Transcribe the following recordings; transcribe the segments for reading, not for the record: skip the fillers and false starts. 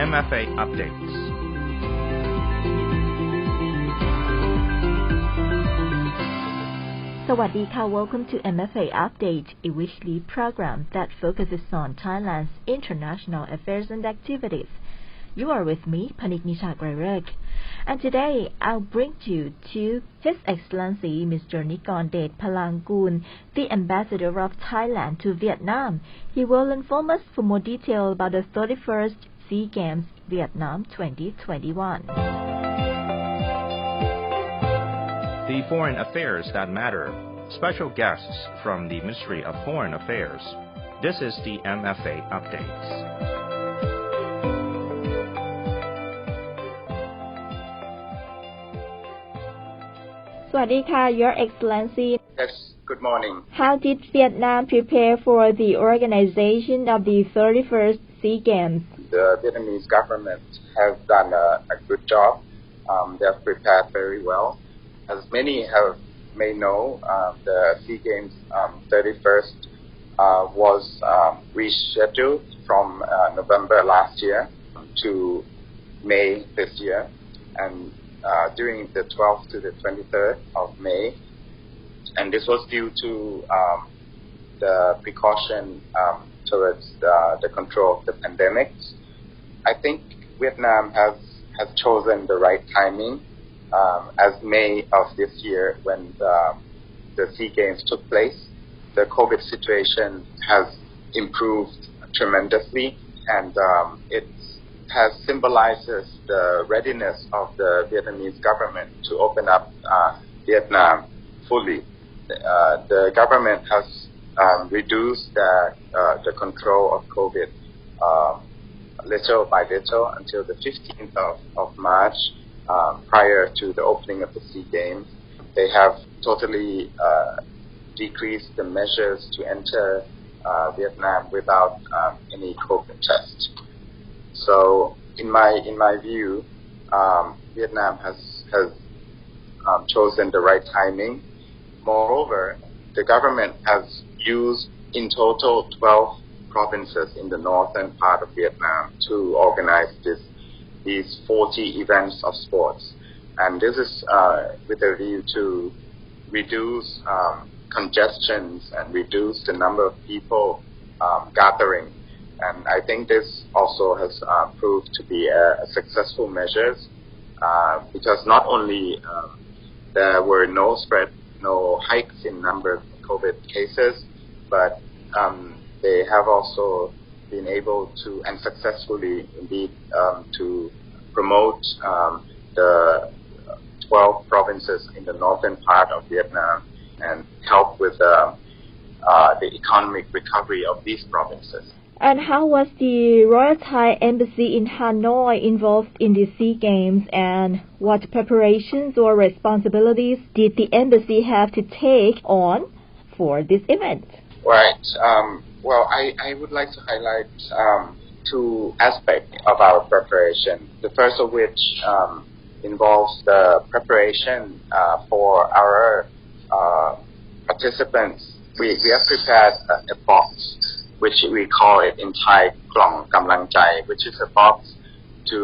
MFA updates. Sawadika, welcome to MFA Update, a weekly program that focuses on Thailand's international affairs and activities. You are with me, Panik Nisha Gurek, and today I'll bring you to His Excellency Mr. Gรเดช Phalang, the Ambassador of Thailand to Vietnam. He will inform us for more detail about the 31st SEA Games Viet Nam 2021. The Foreign Affairs That Matter. Special guests from the Ministry of Foreign Affairs. This is the MFA Updates. Sawadika, Your Excellency. Yes, good morning. How did Vietnam prepare for the organization of the 31st SEA Games? The Vietnamese government has done a good job. They have prepared very well. As many may know, the SEA Games 31st was rescheduled from November last year to May this year, and during the 12th to the 23rd of May, and this was due to the precaution towards the control of the pandemic. I think Vietnam has chosen the right timing. As May of this year, when the SEA Games took place, the COVID situation has improved tremendously, and it has symbolizes the readiness of the Vietnamese government to open up Vietnam fully. The government has reduced the control of COVID little by little until the 15th of March. Prior to the opening of the SEA Games, they have totally decreased the measures to enter Vietnam without any COVID test. So, in my view, Vietnam has chosen the right timing. Moreover, the government has used in total 12 provinces in the northern part of Vietnam to organize these 40 events of sports, and this is with a view to reduce congestions and reduce the number of people gathering. And I think this also has proved to be a successful measure because not only there were no hikes in number of COVID cases, but they have also been able to and successfully indeed to promote the 12 provinces in the northern part of Vietnam and help with the economic recovery of these provinces. And how was the Royal Thai Embassy in Hanoi involved in the SEA Games, and what preparations or responsibilities did the embassy have to take on for this event? Right. Well, I would like to highlight two aspects of our preparation. The first of which involves the preparation for our participants. We have prepared a box, which we call it in Thai กล่องกำลังใจ, which is a box to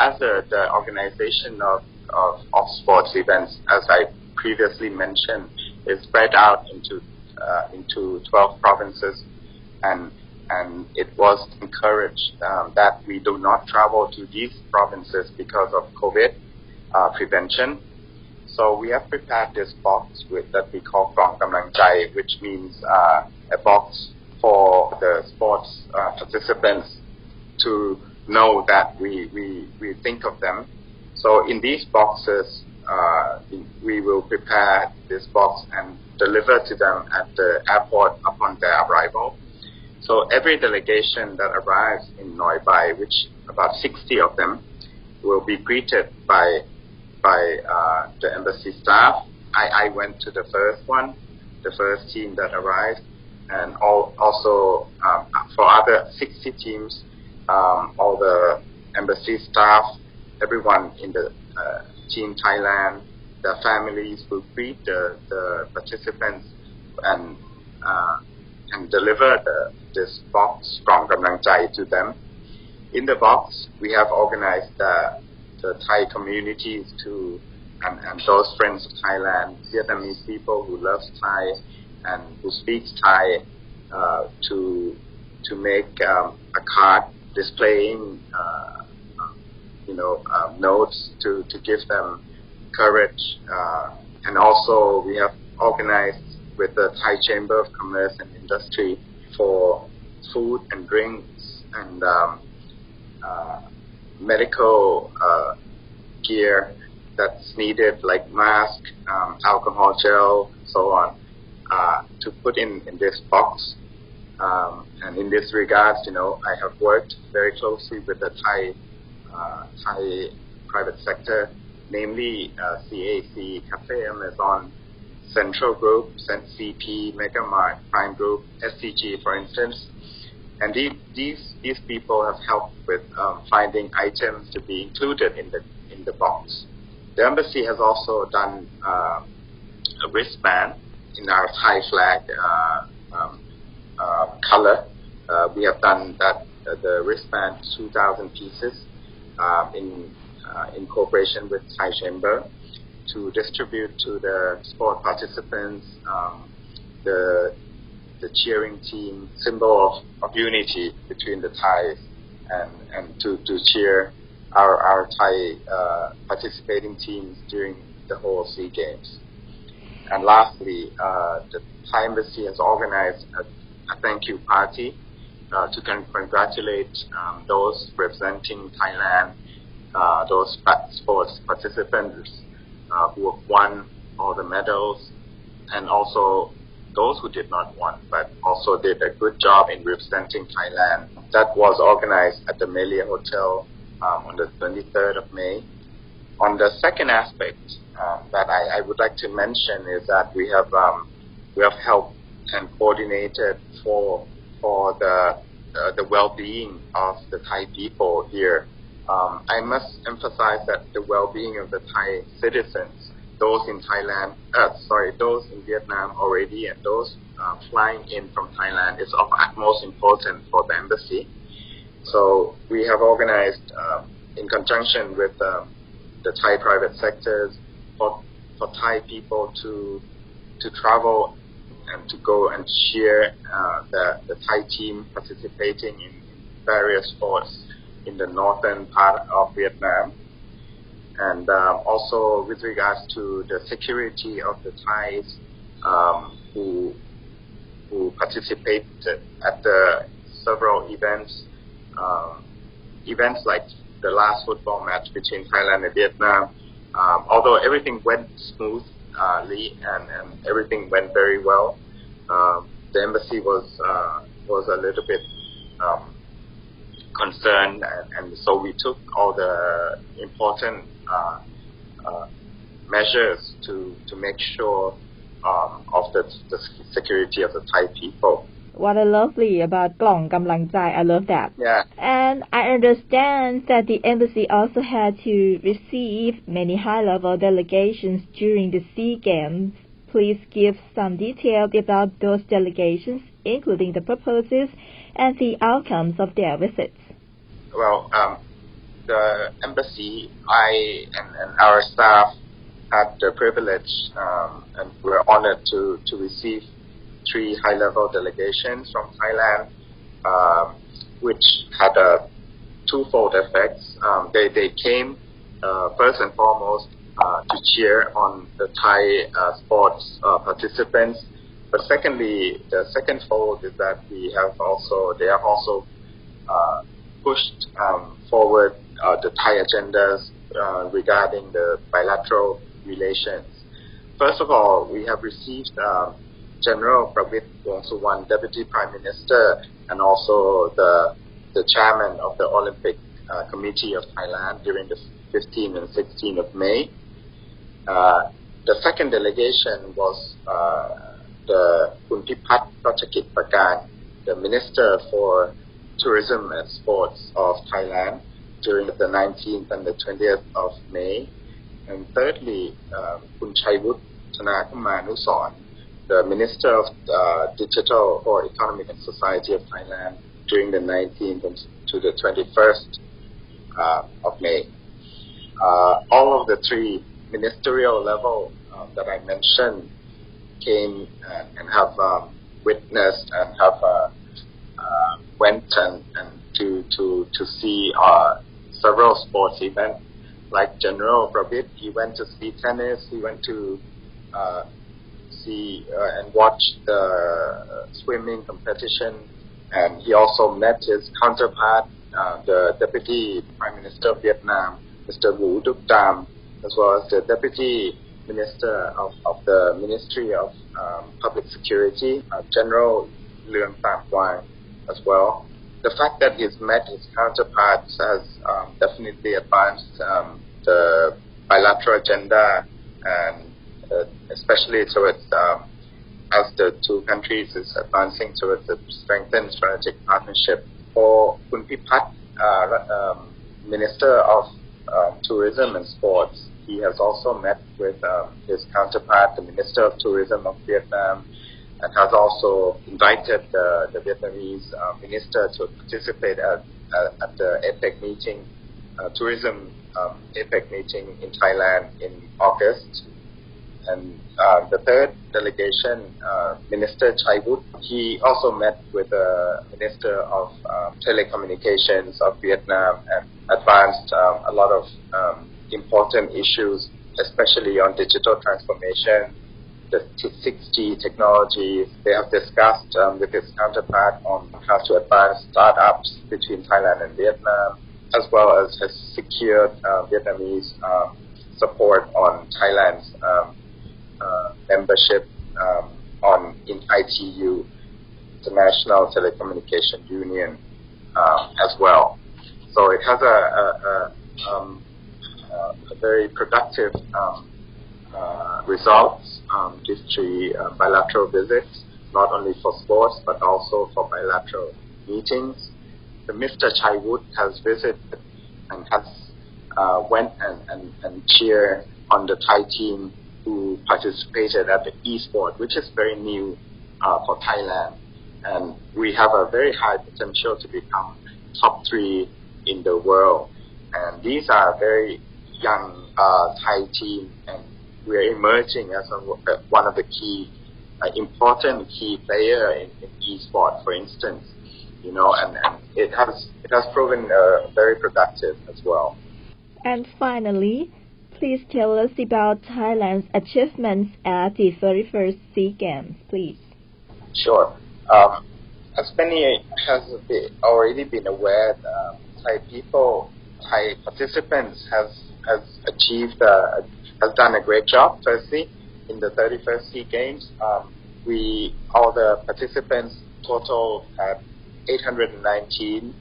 as the organization of sports events, as I previously mentioned, is spread out into 12 provinces, and it was encouraged that we do not travel to these provinces because of COVID prevention. So we have prepared this box that we call กล่องกำลังใจ, which means a box for the sports participants to know that we think of them. So in these boxes, we will prepare this box and deliver to them at the airport upon their arrival. So every delegation that arrives in Noi Bai, which about 60 of them, will be greeted by the embassy staff. I went to the first one, the first team that arrived, and also for other 60 teams, all the embassy staff, everyone in the Team Thailand, the families will greet the participants and deliver this box กล่องกำลังใจ to them. in the box, we have organized the Thai communities and those friends of Thailand, Vietnamese people who love Thai and who speak Thai, to make a card displaying, notes to give them courage, and also we have organized with the Thai Chamber of Commerce and Industry for food and drinks and medical gear that's needed, like mask, alcohol gel, so on, to put in this box. And in this regard, I have worked very closely with the Thai private sector, namely CAC, Cafe Amazon, Central Group, CP, Megamart, Prime Group, SCG, for instance. And these people have helped with finding items to be included in the box. The embassy has also done a wristband in our Thai flag color. We have done that the wristband 2,000 pieces in cooperation with Thai Chamber to distribute to the sport participants, the cheering team, symbol of unity between the Thais, and to cheer our Thai participating teams during the whole SEA Games. And lastly, the Thai embassy has organized a thank you party to congratulate those representing Thailand, those sports participants who have won all the medals, and also those who did not win, but also did a good job in representing Thailand. That was organized at the Melia Hotel on the 23rd of May. On the second aspect that I would like to mention is that we have helped and coordinated for the well-being of the Thai people here. I must emphasize that the well-being of the Thai citizens, those in those in Vietnam already, and those flying in from Thailand, is of utmost importance for the embassy. So we have organized, in conjunction with the Thai private sectors, for Thai people to travel and to go and cheer the Thai team participating in various sports in the northern part of Vietnam. And also with regards to the security of the Thais who participated at the several events like the last football match between Thailand and Vietnam. Although everything went smoothly and everything went very well, the embassy was a little bit concerned, and so we took all the important measures to make sure of the security of the Thai people. What a lovely about กล่องกำลังใจ I love that. Yeah. And I understand that the embassy also had to receive many high-level delegations during the SEA Games. Please give some details about those delegations, including the purposes and the outcomes of their visits. Well, the embassy, and our staff had the privilege and were honored to receive 3 high-level delegations from Thailand, which had a twofold effects. They came first and foremost to cheer on the Thai sports participants. But secondly, the second fold is that they have also pushed forward the Thai agendas regarding the bilateral relations. First of all, we have received General Pravit Wongsuwan, Deputy Prime Minister, and also the Chairman of the Olympic Committee of Thailand during the 15th and 16th of May. The second delegation was the Kun Pipat Rachakit Prakan, the Minister for Tourism and Sports of Thailand during the 19th and the 20th of May. And thirdly, Kun Chaiwut Chanakumanusorn, the Minister of Digital or Economic and Society of Thailand during the 19th to the 21st of May. All of the three ministerial level that I mentioned came and have witnessed and have went and to see several sports events. Like General Pravit, he went to see tennis, he went to see and watch the swimming competition, and he also met his counterpart, the Deputy Prime Minister of Vietnam, Mr. Vũ Duc Tam, as well as the Deputy Minister of the Ministry of Public Security, General Leung Tam Quang, as well. The fact that he's met his counterparts has definitely advanced the bilateral agenda, and especially towards as the two countries is advancing towards the strengthened strategic partnership. For Kun Pipat, Minister of Tourism and Sports, he has also met with his counterpart, the Minister of Tourism of Vietnam, and has also invited the Vietnamese minister to participate at the APEC meeting, tourism APEC meeting in Thailand in August. And the third delegation, Minister Chai Wood, he also met with the Minister of Telecommunications of Vietnam and advanced a lot of important issues, especially on digital transformation, the 6G technology. They have discussed with his counterpart on how to advance startups between Thailand and Vietnam, as well as has secured Vietnamese support on Thailand's membership in ITU, International Telecommunication Union, as well. So it has a very productive results, these three bilateral visits, not only for sports but also for bilateral meetings. The Mr. Chai Wood has visited and has went and cheered on the Thai team who participated at the e-sport, which is very new for Thailand, and we have a very high potential to become top 3 in the world. And these are very young Thai team, and we are emerging as one of the key, important key player in e-sport, for instance. You know, and it has proven very productive as well. And finally, please tell us about Thailand's achievements at the 31st SEA Games, please. Sure. As many has already been aware, Thai participants has achieved, has done a great job. Firstly, in the 31st SEA Games, all the participants total had 819,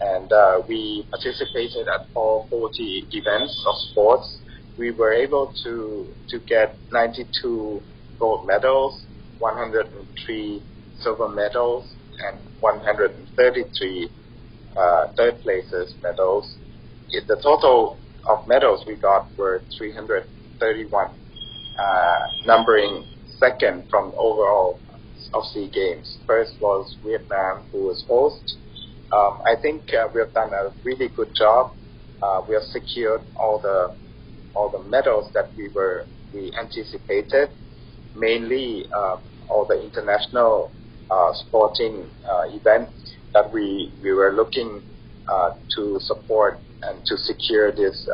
and we participated at all 40 events of sports. We were able to get 92 gold medals, 103 silver medals, and 133 third places medals. The total of medals we got were 331, numbering second from overall of SEA Games. First was Vietnam, who was host. I think we have done a really good job. We have secured all the medals that we anticipated, mainly all the international sporting events that we were looking to support and to secure these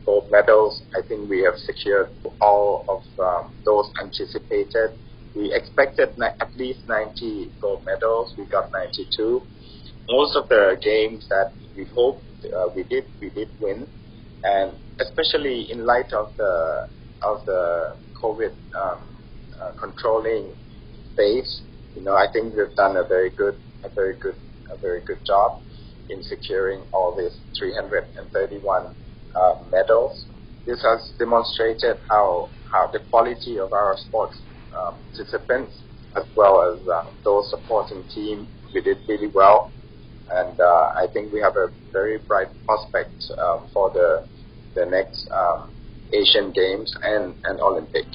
gold medals. I think we have secured all of those anticipated. We expected at least 90 gold medals. We got 92. Most of the games that we hoped we did win, and especially in light of the COVID controlling phase, you know, I think we've done a very good job in securing all these 331 medals. This has demonstrated how the quality of our sports participants, as well as those supporting team, we did really well, and I think we have a very bright prospect for the next Asian Games and Olympic.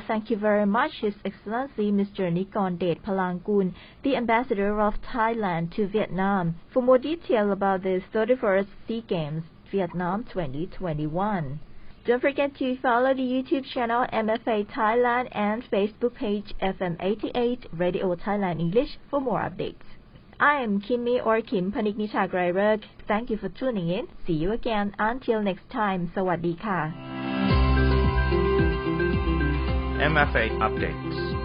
thank you very much, His Excellency Mr. Gรเดช Phalangkul, the Ambassador of Thailand to Vietnam, for more detail about the 31st SEA Games Vietnam 2021. Don't forget to follow the YouTube channel MFA Thailand and Facebook page FM88 Radio Thailand English for more updates. I am Kimmy or Kim Paniknichagrai. Thank you for tuning in. See you again. Until next time. สวัสดีค่ะ MFA Updates